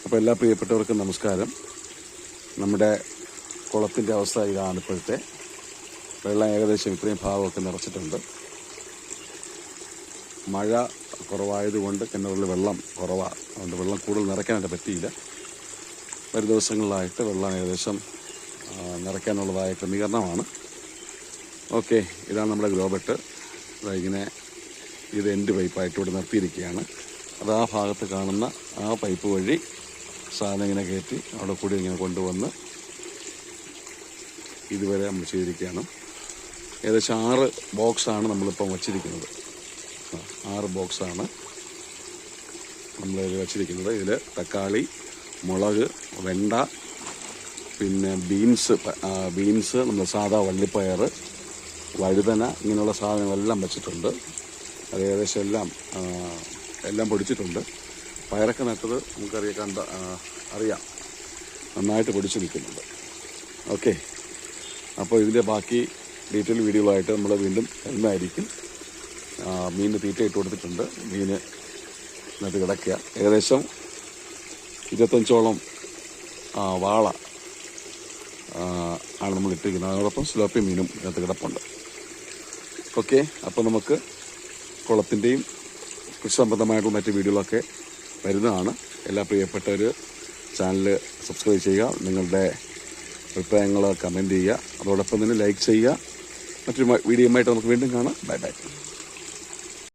അപ്പോൾ എല്ലാ പ്രിയപ്പെട്ടവർക്കും നമസ്കാരം. നമ്മുടെ കുളത്തിൻ്റെ അവസ്ഥ ഇതാണ് ഇപ്പോഴത്തെ. വെള്ളം ഏകദേശം ഇത്രയും ഭാഗമൊക്കെ നിറച്ചിട്ടുണ്ട്. മഴ കുറവായതുകൊണ്ട് കിണറിൽ വെള്ളം കുറവാണ്. അതുകൊണ്ട് വെള്ളം കൂടുതൽ നിറയ്ക്കാനായിട്ട് പറ്റിയില്ല. വരും ദിവസങ്ങളിലായിട്ട് വെള്ളം ഏകദേശം നിറയ്ക്കാനുള്ളതായ ക്രമീകരണമാണ്. ഓക്കെ, ഇതാണ് നമ്മുടെ ഗ്രോബെട്ട്. ഇങ്ങനെ ഇത് എൻഡ് പൈപ്പായിട്ട് ഇവിടെ നിർത്തിയിരിക്കുകയാണ്. അത് ആ ഭാഗത്ത് കാണുന്ന ആ പൈപ്പ് വഴി സാധനം ഇങ്ങനെ കയറ്റി അവിടെ കൂടി ഇങ്ങനെ കൊണ്ടുവന്ന് ഇതുവരെ നമ്മൾ ചെയ്തിരിക്കുകയാണ്. ഏകദേശം 6 ബോക്സാണ് നമ്മളിപ്പം വച്ചിരിക്കുന്നത്. 6 ബോക്സാണ് നമ്മളിത് വച്ചിരിക്കുന്നത്. ഇതിൽ തക്കാളി, മുളക്, വെണ്ട, പിന്നെ ബീൻസ് നമ്മൾ സാധാ വള്ളിപ്പയർ, വഴുതന, ഇങ്ങനെയുള്ള സാധനങ്ങളെല്ലാം വെച്ചിട്ടുണ്ട്. അത് ഏകദേശം എല്ലാം പൊടിച്ചിട്ടുണ്ട്. പയറൊക്കെ നട്ടത് അറിയാം, നന്നായിട്ട് പൊടിച്ച് നിൽക്കുന്നുണ്ട്. ഓക്കെ, അപ്പോൾ ഇതിൻ്റെ ബാക്കി ഡീറ്റെയിൽ വീഡിയോകളായിട്ട് നമ്മൾ വീണ്ടും വരുന്നതായിരിക്കും. മീനിന് തീറ്റ ഇട്ട് കൊടുത്തിട്ടുണ്ട്. മീൻ ഇതിനകത്ത് കിടക്കുക. ഏകദേശം 25ഓളം വാള ആണ് നമ്മൾ ഇട്ടിരിക്കുന്നത്. അതോടൊപ്പം സ്ലോപ്പി മീനും ഇതിനകത്ത് കിടപ്പുണ്ട്. ഓക്കെ, അപ്പോൾ നമുക്ക് കുളത്തിൻ്റെയും കൃഷി സംബന്ധമായിട്ടുള്ള മറ്റ് വീഡിയോകളൊക്കെ വരുന്നതാണ്. എല്ലാ പ്രിയപ്പെട്ടവർ ചാനൽ സബ്സ്ക്രൈബ് ചെയ്യുക, നിങ്ങളുടെ അഭിപ്രായങ്ങൾ കമൻറ്റ് ചെയ്യുക, അതോടൊപ്പം തന്നെ ലൈക്ക് ചെയ്യുക. മറ്റൊരു വീഡിയോയുമായിട്ട് നമുക്ക് വീണ്ടും കാണാം. Bye bye.